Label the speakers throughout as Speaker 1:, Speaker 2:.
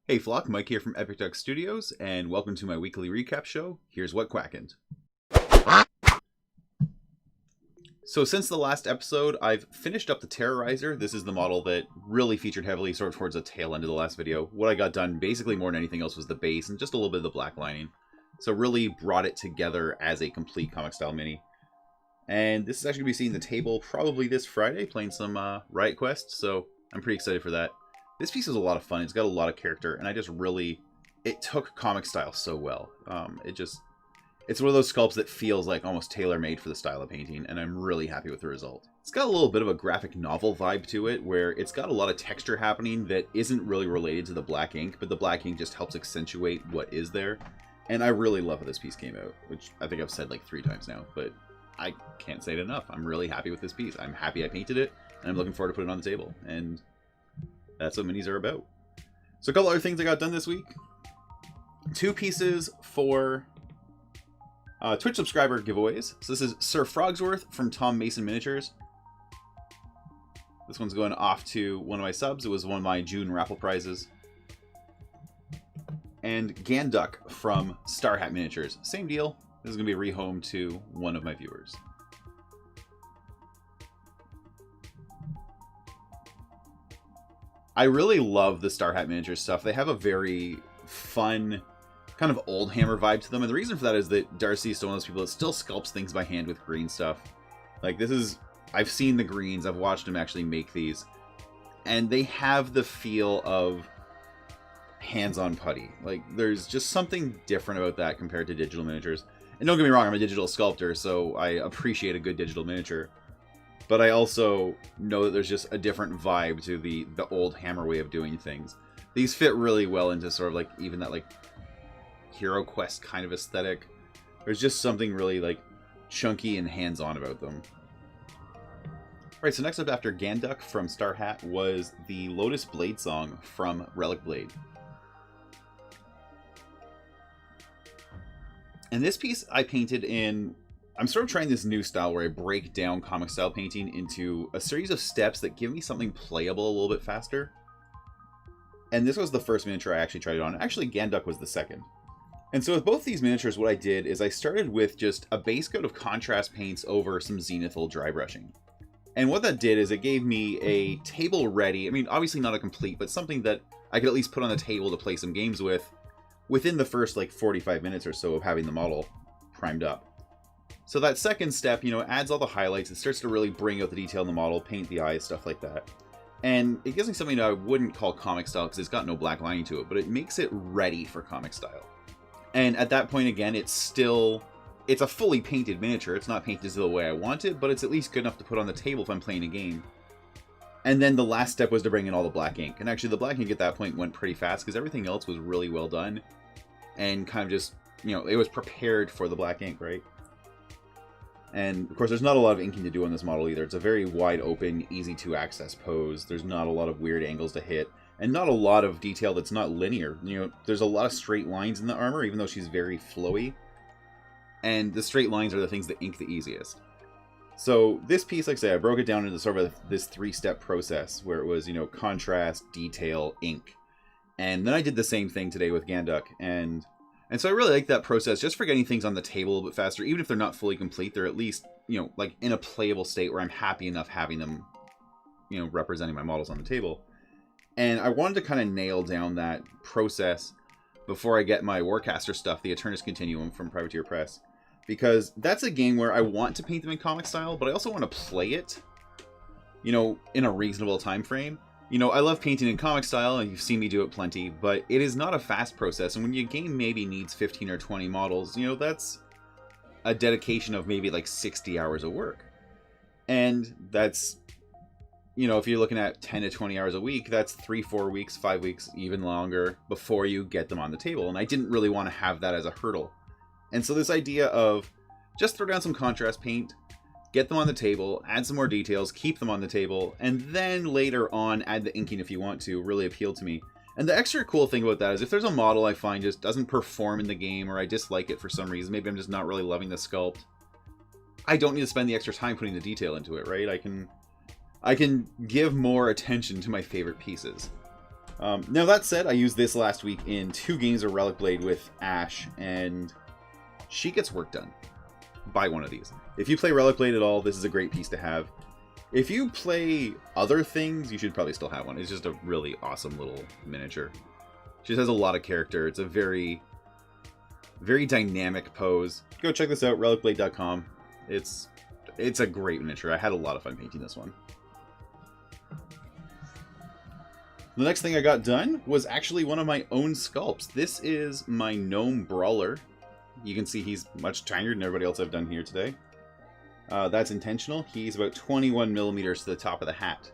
Speaker 1: Hey Flock, Mike here from Epic Duck Studios, and welcome to my weekly recap show. Here's what Quackened. So since the last episode, I've finished up the Terrorizer. This is the model that really featured heavily sort of towards the tail end of the last video. What I got done basically more than anything else was the base and just a little bit of the black lining. So really brought it together as a complete comic style mini. And this is actually going to be seeing the table probably this Friday, playing some Riot Quest, so I'm pretty excited for that. This piece is a lot of fun. It's got a lot of character, and it took comic style so well. It's one of those sculpts that feels like almost tailor-made for the style of painting, and I'm really happy with the result. It's got a little bit of a graphic novel vibe to it, where it's got a lot of texture happening that isn't really related to the black ink, but the black ink just helps accentuate what is there. And I really love how this piece came out, which I think I've said like 3 times now, but I can't say it enough. I'm really happy with this piece. I'm happy I painted it, and I'm looking forward to putting it on the table. And that's what minis are about. So a couple other things I got done this week. 2 pieces for Twitch subscriber giveaways. So this is Sir Frogsworth from Tom Mason Miniatures. This one's going off to one of my subs. It was one of my June raffle prizes. And Ganduck from Star Hat Miniatures. Same deal. This is going to be a rehome to one of my viewers. I really love the Star Hat Miniatures stuff. They have a very fun, kind of old hammer vibe to them. And the reason for that is that Darcy is still one of those people that still sculpts things by hand with green stuff. Like, I've seen the greens. I've watched him actually make these. And they have the feel of hands-on putty. Like, there's just something different about that compared to digital miniatures. And don't get me wrong, I'm a digital sculptor, so I appreciate a good digital miniature. But I also know that there's just a different vibe to the old hammer way of doing things. These fit really well into sort of like even that like Hero Quest kind of aesthetic. There's just something really like chunky and hands-on about them. Alright, so next up after Ganduck from Star Hat was the Lotus Blade Song from Relic Blade. And this piece I painted in... I'm sort of trying this new style where I break down comic style painting into a series of steps that give me something playable a little bit faster. And this was the first miniature I actually tried it on. Actually, Ganduck was the second. And so with both these miniatures, what I did is I started with just a base coat of contrast paints over some zenithal dry brushing. And what that did is it gave me a table ready, I mean, obviously not a complete, but something that I could at least put on the table to play some games with within the first like 45 minutes or so of having the model primed up. So that second step, adds all the highlights. It starts to really bring out the detail in the model, paint the eyes, stuff like that. And it gives me something that I wouldn't call comic style because it's got no black lining to it, but it makes it ready for comic style. And at that point, again, it's a fully painted miniature. It's not painted the way I want it, but it's at least good enough to put on the table if I'm playing a game. And then the last step was to bring in all the black ink. And actually, the black ink at that point went pretty fast because everything else was really well done. And kind of just, it was prepared for the black ink, right? And, of course, there's not a lot of inking to do on this model either. It's a very wide open, easy to access pose. There's not a lot of weird angles to hit. And not a lot of detail that's not linear. There's a lot of straight lines in the armor, even though she's very flowy. And the straight lines are the things that ink the easiest. So this piece, like I say, I broke it down into sort of this 3-step process where it was, contrast, detail, ink. And then I did the same thing today with Ganduck. And so I really like that process, just for getting things on the table a little bit faster. Even if they're not fully complete, they're at least, like in a playable state where I'm happy enough having them, representing my models on the table. And I wanted to kind of nail down that process before I get my Warcaster stuff, the Eternus Continuum from Privateer Press. Because that's a game where I want to paint them in comic style, but I also want to play it, in a reasonable time frame. I love painting in comic style, and you've seen me do it plenty, but it is not a fast process, and when your game maybe needs 15 or 20 models, that's a dedication of maybe like 60 hours of work. And that's, if you're looking at 10 to 20 hours a week, that's 3-4 weeks, 5 weeks, even longer before you get them on the table, and I didn't really want to have that as a hurdle. And so this idea of just throw down some contrast paint, get them on the table, add some more details, keep them on the table, and then later on add the inking if you want to, really appealed to me. And the extra cool thing about that is if there's a model I find just doesn't perform in the game, or I dislike it for some reason, maybe I'm just not really loving the sculpt, I don't need to spend the extra time putting the detail into it, right? I can give more attention to my favorite pieces. Now that said, I used this last week in 2 games of Relic Blade with Ash, and she gets work done. Buy one of these. If you play Relic Blade at all, this is a great piece to have. If you play other things, you should probably still have one. It's just a really awesome little miniature. She just has a lot of character. It's a very, very dynamic pose. Go check this out, relicblade.com. It's a great miniature. I had a lot of fun painting this one. The next thing I got done was actually one of my own sculpts. This is my gnome brawler. You can see he's much tinier than everybody else I've done here today. That's intentional. He's about 21 millimeters to the top of the hat.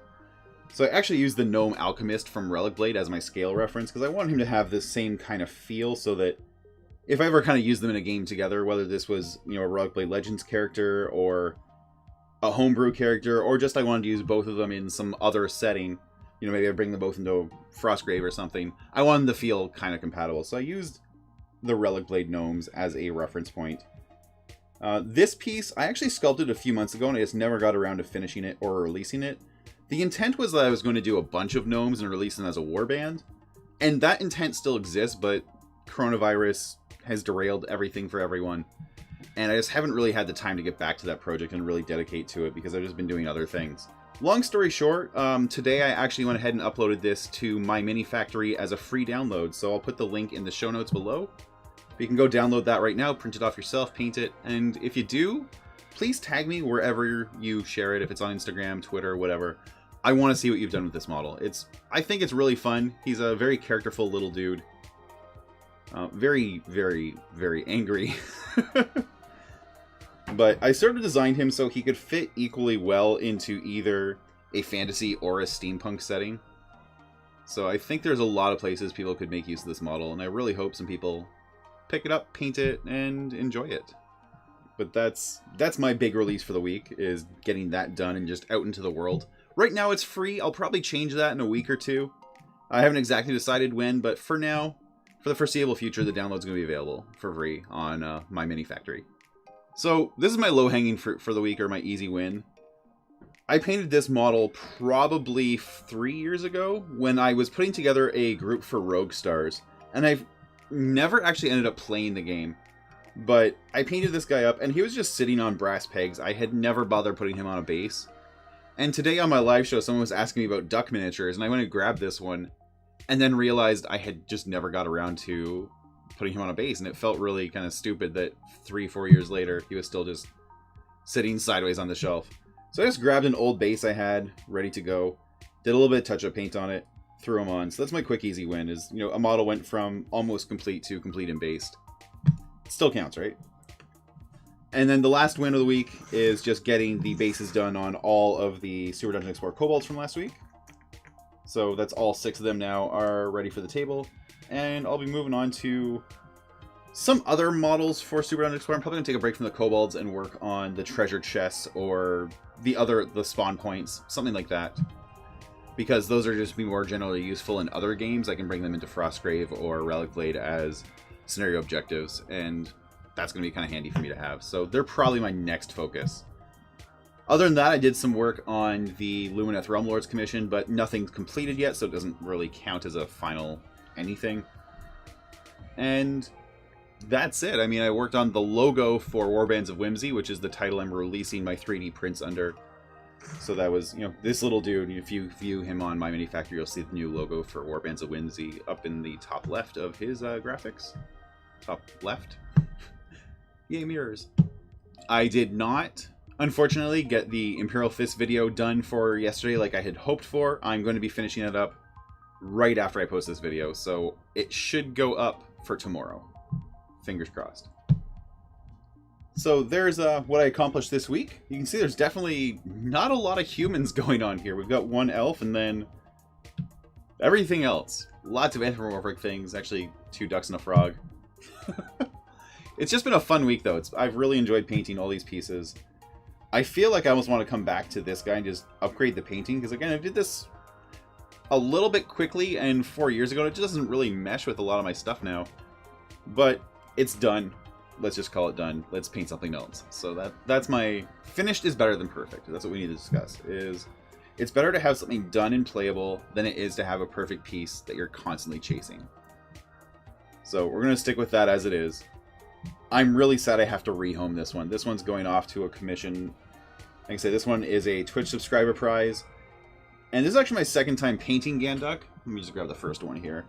Speaker 1: So I actually used the gnome alchemist from Relic Blade as my scale reference because I wanted him to have the same kind of feel so that if I ever kind of used them in a game together, whether this was, you know, a Relic Blade Legends character or a homebrew character, or just I wanted to use both of them in some other setting, you know, maybe I bring them both into Frostgrave or something. I wanted them to feel kind of compatible, so I used the Relic Blade gnomes as a reference point. This piece, I actually sculpted a few months ago, and I just never got around to finishing it or releasing it. The intent was that I was going to do a bunch of gnomes and release them as a warband, and that intent still exists, but coronavirus has derailed everything for everyone, and I just haven't really had the time to get back to that project and really dedicate to it because I've just been doing other things. Long story short, today I actually went ahead and uploaded this to My Mini Factory as a free download, so I'll put the link in the show notes below. You can go download that right now, print it off yourself, paint it, and if you do, please tag me wherever you share it, if it's on Instagram, Twitter, whatever. I want to see what you've done with this model. I think it's really fun. He's a very characterful little dude. Very, very, very angry. But I sort of designed him so he could fit equally well into either a fantasy or a steampunk setting. So I think there's a lot of places people could make use of this model, and I really hope some people pick it up, paint it, and enjoy it. But that's my big release for the week, is getting that done and just out into the world. Right now it's free. I'll probably change that in a week or two. I haven't exactly decided when, but for now, for the foreseeable future, the download's going to be available for free on My Mini Factory. So this is my low-hanging fruit for the week, or my easy win. I painted this model probably 3 years ago when I was putting together a group for Rogue Stars, and I've never actually ended up playing the game. But I painted this guy up, and he was just sitting on brass pegs. I had never bothered putting him on a base. And today on my live show, someone was asking me about duck miniatures, and I went and grabbed this one, and then realized I had just never got around to putting him on a base, and it felt really kind of stupid that 3-4 years later he was still just sitting sideways on the shelf. So I just grabbed an old base I had ready to go, did a little bit of touch-up paint on it, threw him on. So that's my quick easy win, is, you know, a model went from almost complete to complete and based. It still counts, right? And then the last win of the week is just getting the bases done on all of the Super Dungeon Explorer kobolds from last week. So that's all 6 of them now are ready for the table. And I'll be moving on to some other models for Super Dungeon Explorer. I'm probably going to take a break from the kobolds and work on the treasure chests or the spawn points, something like that. Because those are just be more generally useful in other games. I can bring them into Frostgrave or Relic Blade as scenario objectives, and that's going to be kind of handy for me to have. So they're probably my next focus. Other than that, I did some work on the Lumineth Realm Lords commission, but nothing's completed yet, so it doesn't really count as a final anything. And that's it. I mean, I worked on the logo for Warbands of Whimsy, which is the title I'm releasing my 3D prints under. So that was, you know, this little dude. If you view him on My Mini Factory, you'll see the new logo for Warbands of Whimsy up in the top left of his graphics. Top left? Yay, mirrors. I did not, unfortunately, get the Imperial Fist video done for yesterday like I had hoped for. I'm going to be finishing it up right after I post this video, so it should go up for tomorrow. Fingers crossed. So there's what I accomplished this week. You can see there's definitely not a lot of humans going on here. We've got one elf and then everything else. Lots of anthropomorphic things. Actually, 2 ducks and a frog. It's just been a fun week, though. I've really enjoyed painting all these pieces. I feel like I almost want to come back to this guy and just upgrade the painting. Because, again, I did this a little bit quickly and 4 years ago. It just doesn't really mesh with a lot of my stuff now. But it's done. Let's just call it done. Let's paint something else. So that's my... Finished is better than perfect. That's what we need to discuss. Is It's better to have something done and playable than it is to have a perfect piece that you're constantly chasing. So we're going to stick with that as it is. I'm really sad I have to rehome this one. This one's going off to a commission. Like I said, this one is a Twitch subscriber prize. And this is actually my second time painting Ganduck. Let me just grab the first one here.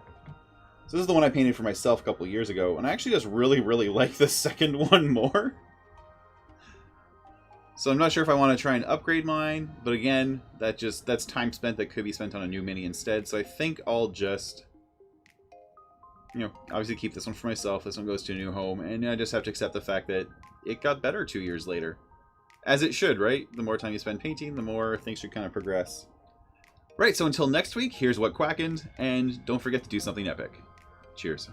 Speaker 1: So this is the one I painted for myself a couple years ago. And I actually just really, really like the second one more. So I'm not sure if I want to try and upgrade mine. But again, that's time spent that could be spent on a new mini instead. So I think I'll just, you know, obviously keep this one for myself. This one goes to a new home. And I just have to accept the fact that it got better 2 years later. As it should, right? The more time you spend painting, the more things should kind of progress. Right, so until next week, here's what Quackened, and don't forget to do something epic. Cheers.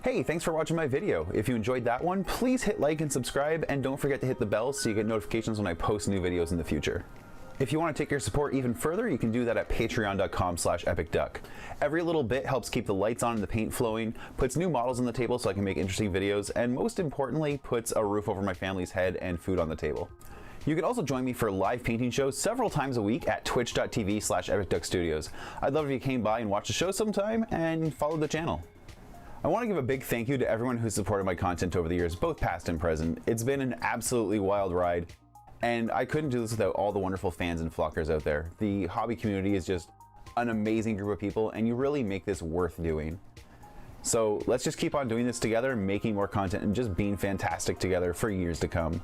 Speaker 2: Hey, thanks for watching my video. If you enjoyed that one, please hit like and subscribe, and don't forget to hit the bell so you get notifications when I post new videos in the future. If you want to take your support even further, you can do that at patreon.com/epicduck. Every little bit helps keep the lights on and the paint flowing, puts new models on the table so I can make interesting videos, and most importantly, puts a roof over my family's head and food on the table. You can also join me for live painting shows several times a week at twitch.tv/epicduckstudios. I'd love if you came by and watched the show sometime and followed the channel. I want to give a big thank you to everyone who's supported my content over the years, both past and present. It's been an absolutely wild ride, and I couldn't do this without all the wonderful fans and flockers out there. The hobby community is just an amazing group of people, and you really make this worth doing. So let's just keep on doing this together, making more content, and just being fantastic together for years to come.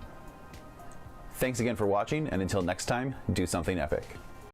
Speaker 2: Thanks again for watching, and until next time, do something epic.